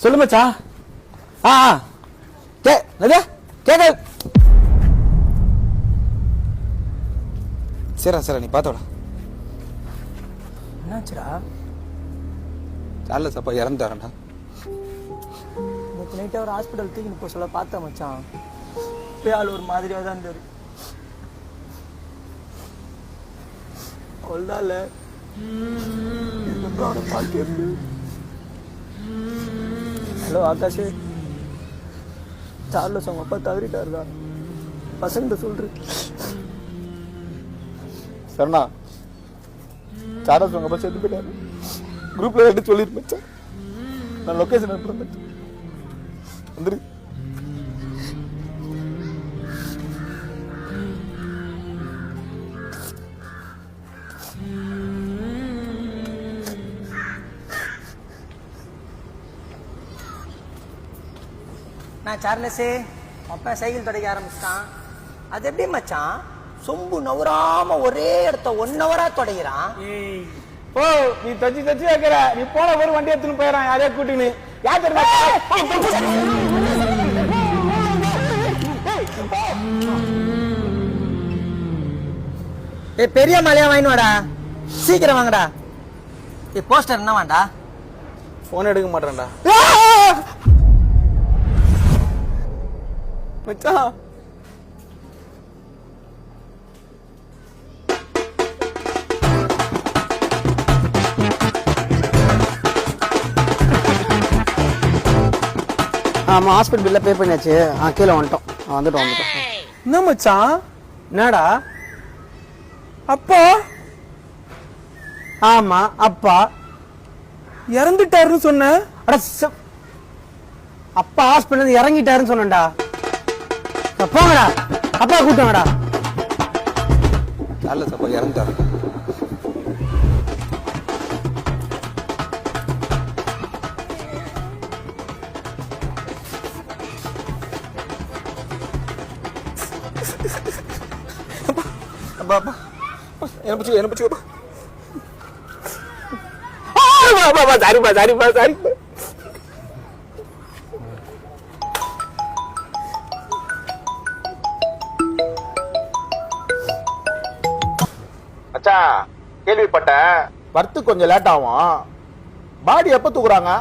சொல்லு மச்சான். ஆ கேக்க. சரி நீ பார்த்தோட. என்னாச்சுடா? சார்லஸ் அப்பா இறந்துட்டாரண்டா. நேற்று நைட்டு அவர் ஹாஸ்பிட்டல் தூக்கின்னு போக சொல்ல பார்த்தேன் மச்சான். போய் ஆள் ஒரு மாதிரியாக தான் இருந்தார். கொள்ளால அவனை பார்க்க. ஹலோ ஆகாஷ், சார்லஸ் அவங்க அப்பா தவறிட்டாருடா. பசங்க சொல்றேன். சரணா, சார்லஸ் உங்க அப்பா செத்து போயிட்டாரு. குரூப்ல எடுத்து சொல்லிருப்பேன். நான் லொகேஷன் அனுப்புறேன். வந்துரு. நான் சார்லஸே அப்பா சைக்கிள் தொடக்க ஆரம்பிச்சிட்டான். அது எப்படி மச்சான் சொம்பு நவராம ஒரே இடத்த 1 ஹவரா தொடங்கிறான்? ஓ நீ தச்சு வைக்கிற. நீ போன ஒரு வண்டி எடுத்துன்னு போயிடறான் யாரையா கூட்டின்னு. யார் தெரியுமா? பெரிய மலையா வாங்கினு வாடா, சீக்கிரம் வாங்கடா. போஸ்டர் என்ன வாண்டா? போன் எடுக்க மாட்டேன்டா மச்சான். ஆமாம், ஹாஸ்பிட்டல் பில்ல பே பண்ணியாச்சு. கீழே வந்துட்டோம். வந்துட்டோம். என்ன மச்சான்? என்னடா? அப்பா? ஆமா, அப்பா இறந்துட்டாருன்னு சொன்ன. அப்பா ஹாஸ்பிட்டல் இறங்கிட்டாருன்னு சொன்னேன்டா. போங்கடா, அப்பா கூட்டங்கடா. சார்லஸ் அப்பா இறந்துட்டாரு. சரிப்பா. மச்சான், கேள்விப்பட்டேன் வரத்துக்கு கொஞ்சம் லேட் ஆகும். பாடி எப்ப தூக்குறாங்க?